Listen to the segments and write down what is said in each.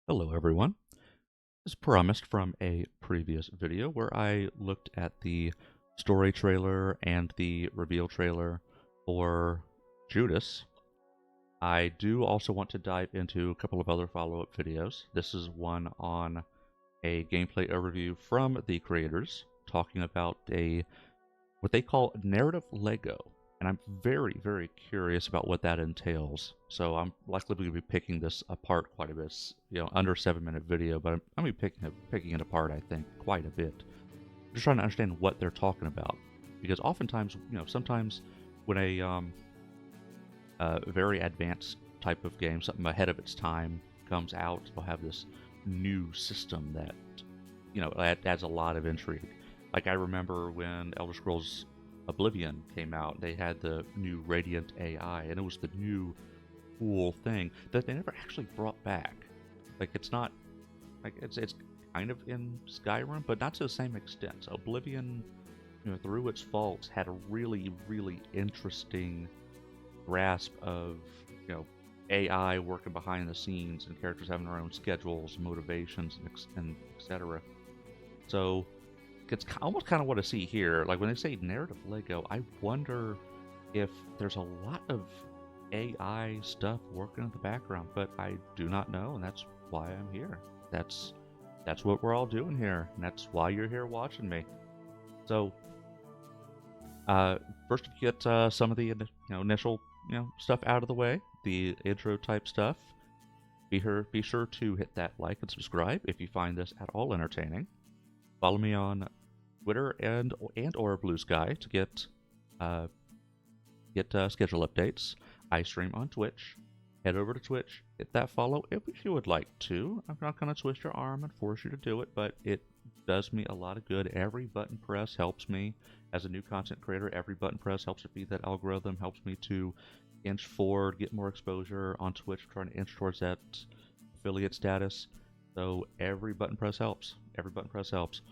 Hello everyone. As promised from a previous video where I looked at the story trailer and the reveal trailer for Judas, I do also want to dive into a couple of other follow-up videos. This is one on a gameplay overview from the creators talking about what they call narrative Lego. And I'm very, very curious about what that entails. So I'm likely going to be picking this apart quite a bit. Under 7-minute video, but I'm going to be picking it apart, I think, quite a bit. Just trying to understand what they're talking about. Because oftentimes, sometimes when a very advanced type of game, something ahead of its time, comes out, they'll have this new system that, adds a lot of intrigue. Like I remember when Elder Scrolls Oblivion came out, they had the new Radiant AI, and it was the new cool thing that they never actually brought back. Like it's not like it's kind of in Skyrim, but not to the same extent. So Oblivion, through its faults, had a really, really interesting grasp of AI working behind the scenes and characters having their own schedules, motivations, and etc. So it's almost kind of what I see here. Like when they say narrative Lego, I wonder if there's a lot of AI stuff working in the background, but I do not know, and that's why I'm here. That's what we're all doing here, and that's why you're here watching me. So, first we get some of the initial stuff out of the way, the intro type stuff. Be sure to hit that like and subscribe if you find this at all entertaining. Follow me on Twitter and or Blue Sky to get schedule updates. I stream on Twitch. Head over to Twitch, hit that follow if you would like to. I'm not going to twist your arm and force you to do it, but it does me a lot of good. Every button press helps me as a new content creator. Every button press helps to feed that algorithm, helps me to inch forward, get more exposure on Twitch. I'm trying to inch towards that affiliate status. So every button press helps. Every button press helps.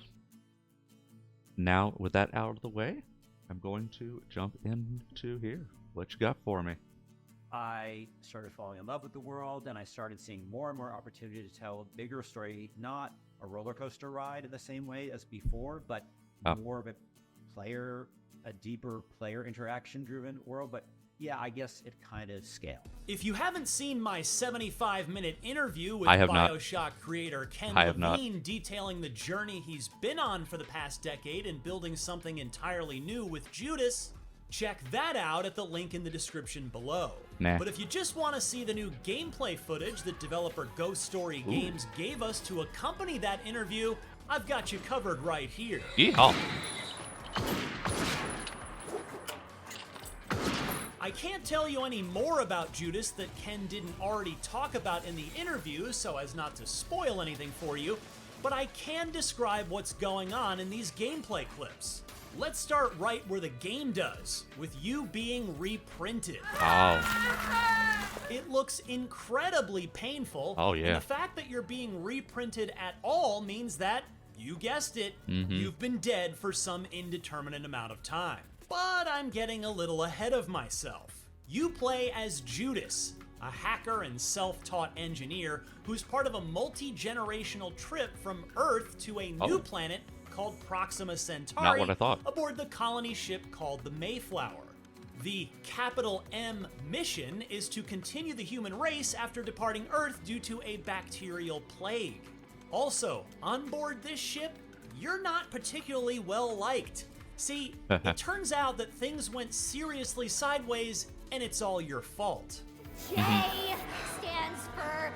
Now, with that out of the way, I'm going to jump into here. What you got for me? I started falling in love with the world, and I started seeing more and more opportunity to tell a bigger story, not a roller coaster ride in the same way as before, but more of a deeper player interaction driven world. But yeah, I guess it kind of scaled. If you haven't seen my 75-minute interview with BioShock creator Ken Levine detailing the journey he's been on for the past decade and building something entirely new with Judas, check that out at the link in the description below. But if you just want to see the new gameplay footage that developer Ghost Story Games gave us to accompany that interview, I've got you covered right here. Yeehaw. I can't tell you any more about Judas that Ken didn't already talk about in the interview so as not to spoil anything for you, but I can describe what's going on in these gameplay clips. Let's start right where the game does, with you being reprinted. Oh. It looks incredibly painful. Oh, yeah. And the fact that you're being reprinted at all means that, you guessed it, you've been dead for some indeterminate amount of time. But I'm getting a little ahead of myself. You play as Judas, a hacker and self-taught engineer who's part of a multi-generational trip from Earth to a new planet called Proxima Centauri. Not what I thought. Aboard the colony ship called the Mayflower. The capital M mission is to continue the human race after departing Earth due to a bacterial plague. Also, on board this ship, you're not particularly well liked. See, it turns out that things went seriously sideways, and it's all your fault. J stands for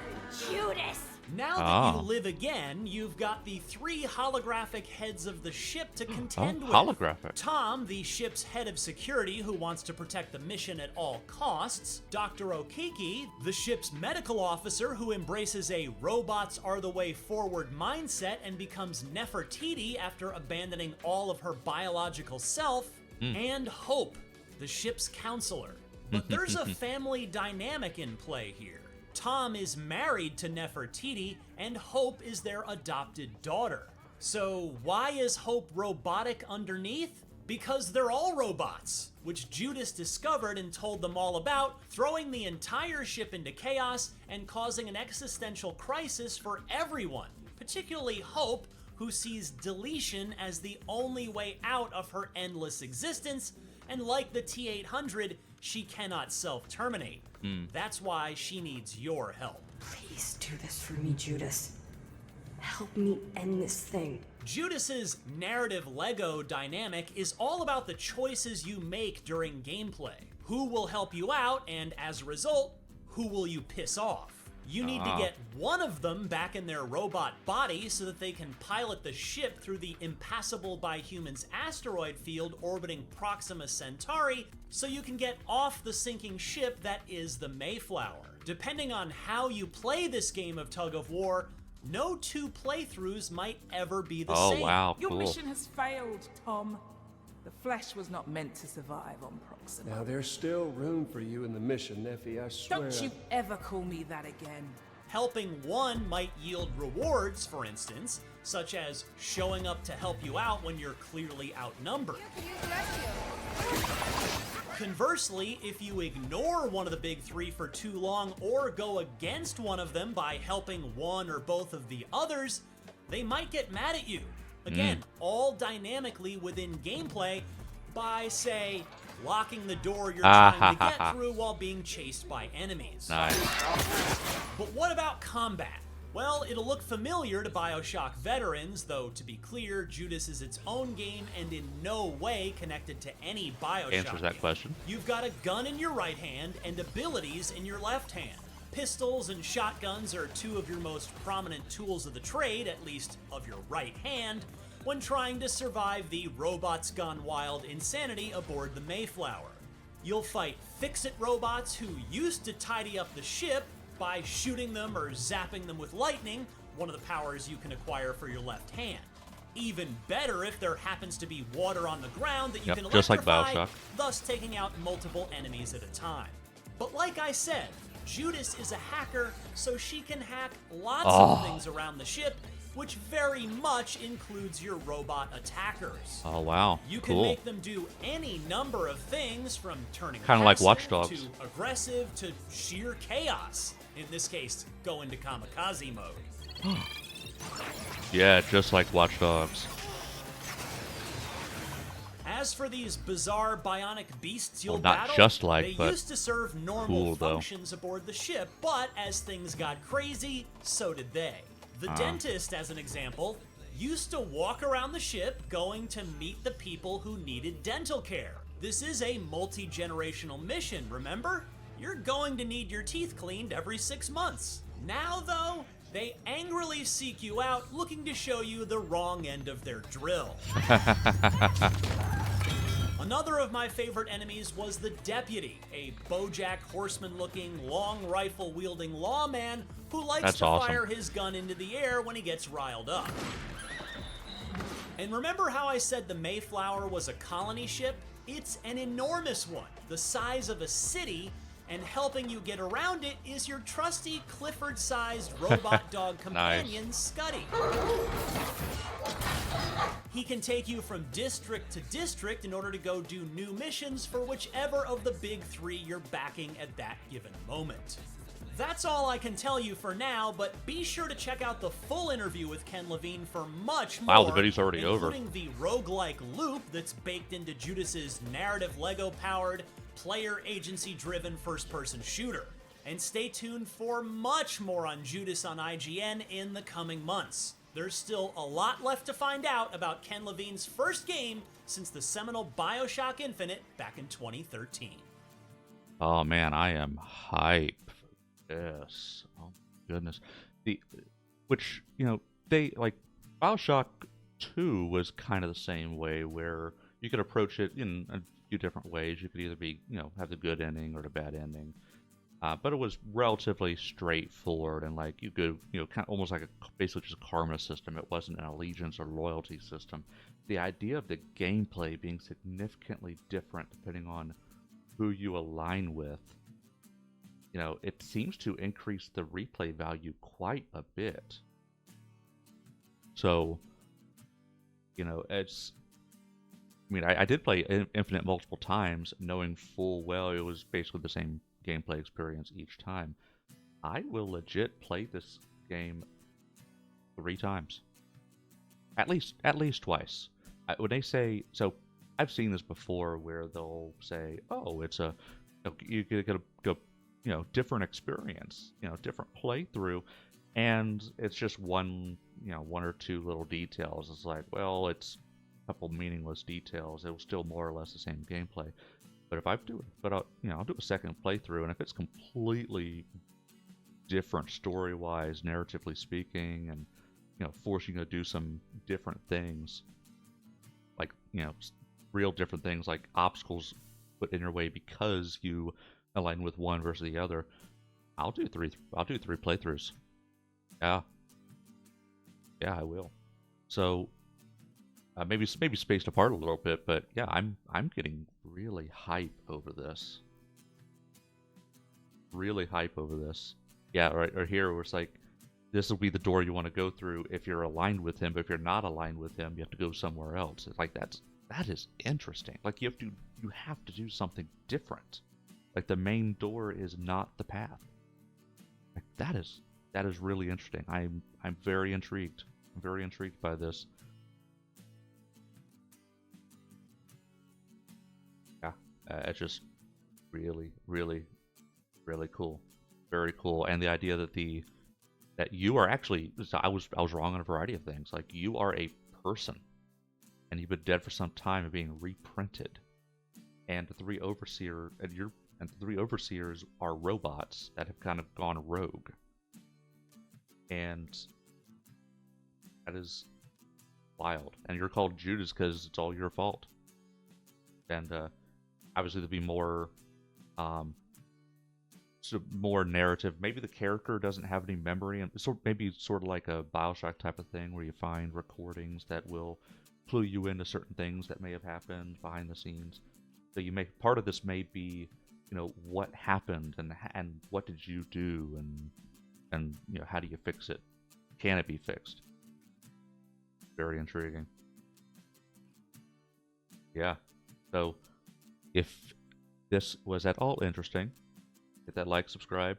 Judas. Now that you live again, you've got the 3 holographic heads of the ship to contend with. Holographic. Tom, the ship's head of security who wants to protect the mission at all costs. Dr. Okiki, the ship's medical officer who embraces a robots are the way forward mindset and becomes Nefertiti after abandoning all of her biological self. And Hope, the ship's counselor. But there's a family dynamic in play here. Tom is married to Nefertiti, and Hope is their adopted daughter. So why is Hope robotic underneath? Because they're all robots, which Judas discovered and told them all about, throwing the entire ship into chaos and causing an existential crisis for everyone, particularly Hope, who sees deletion as the only way out of her endless existence, and like the T-800, she cannot self-terminate. That's why she needs your help. Please do this for me, Judas. Help me end this thing. Judas's narrative Lego dynamic is all about the choices you make during gameplay. Who will help you out, and as a result, who will you piss off? You need to get one of them back in their robot body so that they can pilot the ship through the impassable by humans asteroid field orbiting Proxima Centauri so you can get off the sinking ship that is the Mayflower. Depending on how you play this game of tug of war, no two playthroughs might ever be the same. Oh, wow, Your cool. mission has failed, Tom. The flesh was not meant to survive on Proxima. Now, there's still room for you in the mission, Neffy, I swear. Don't you ever call me that again. Helping one might yield rewards, for instance, such as showing up to help you out when you're clearly outnumbered. Conversely, if you ignore one of the big three for too long or go against one of them by helping one or both of the others, they might get mad at you. Again, all dynamically within gameplay by, say, locking the door you're trying to get through while being chased by enemies. Nice. But what about combat? Well, it'll look familiar to BioShock veterans, though to be clear, Judas is its own game and in no way connected to any BioShock Answers that game. question. You've got a gun in your right hand and abilities in your left hand. Pistols and shotguns are two of your most prominent tools of the trade, at least of your right hand, when trying to survive the robots gone wild insanity aboard the Mayflower. You'll fight fix-it robots who used to tidy up the ship by shooting them or zapping them with lightning, one of the powers you can acquire for your left hand. Even better if there happens to be water on the ground that you can just like electrify, BioShock. thus taking out multiple enemies at a time. But like I said, Judas is a hacker, so she can hack lots of things around the ship, which very much includes your robot attackers. Oh, wow. You can Cool. make them do any number of things, from turning Kinda like passive Watch Dogs. to aggressive to sheer chaos. In this case, go into kamikaze mode. Yeah, just like Watch Dogs. As for these bizarre bionic beasts you'll Well, not battle, just like, they but used to serve normal cool, though. functions aboard the ship, but as things got crazy, so did they. The dentist, as an example, used to walk around the ship going to meet the people who needed dental care. This is a multi-generational mission, remember? You're going to need your teeth cleaned every 6 months. Now, though, they angrily seek you out, looking to show you the wrong end of their drill. Another of my favorite enemies was the Deputy, a BoJack Horseman-looking, long rifle-wielding lawman who likes That's to awesome. fire his gun into the air when he gets riled up. And remember how I said the Mayflower was a colony ship? It's an enormous one, the size of a city, and helping you get around it is your trusty Clifford-sized robot dog companion, Scuddy. He can take you from district to district in order to go do new missions for whichever of the big three you're backing at that given moment. That's all I can tell you for now, but be sure to check out the full interview with Ken Levine for much more. Wow, the video's already over. Including the roguelike loop that's baked into Judas's narrative Lego-powered, player agency-driven first-person shooter. And stay tuned for much more on Judas on IGN in the coming months. There's still a lot left to find out about Ken Levine's first game since the seminal BioShock Infinite back in 2013. Oh man, I am hype for this. Oh goodness. Which, they like BioShock 2 was kind of the same way, where you could approach it in a few different ways. You could either be, have the good ending or the bad ending. But it was relatively straightforward, and like you could, kind of almost like basically just a karma system. It wasn't an allegiance or loyalty system. The idea of the gameplay being significantly different depending on who you align with, it seems to increase the replay value quite a bit. So, I mean, I did play Infinite multiple times, knowing full well it was basically the same gameplay experience each time. I will legit play this game 3 times, at least twice. When they say so, I've seen this before where they'll say, "Oh, it's you get a different experience, different playthrough," and it's just one or two little details. It's like, well, it's couple meaningless details. It was still more or less the same gameplay. But if I'll do a second playthrough, and if it's completely different story-wise, narratively speaking, and forcing you to do some different things, like real different things, like obstacles put in your way because you align with one versus the other, I'll do three playthroughs. Yeah, I will. So. Maybe spaced apart a little bit, but yeah, I'm getting really hype over this. Really hype over this. Yeah, right here where it's like, this will be the door you want to go through if you're aligned with him, but if you're not aligned with him, you have to go somewhere else. It's like that is interesting. Like you have to do something different. Like the main door is not the path. Like that is really interesting. I'm very intrigued. I'm very intrigued by this. It's just really, really, really cool, very cool, and the idea that you are actually, I was wrong on a variety of things. Like you are a person, and you've been dead for some time and being reprinted, and the three overseers are robots that have kind of gone rogue, and that is wild. And you're called Judas because it's all your fault, and obviously, there'll be more, more narrative. Maybe the character doesn't have any memory, and maybe sort of like a Bioshock type of thing, where you find recordings that will clue you into certain things that may have happened behind the scenes. So part of this may be, what happened and what did you do, and how do you fix it? Can it be fixed? Very intriguing. Yeah. So. If this was at all interesting, hit that like, subscribe,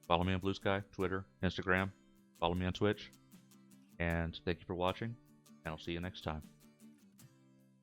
follow me on Blue Sky, Twitter, Instagram, follow me on Twitch, and thank you for watching, and I'll see you next time.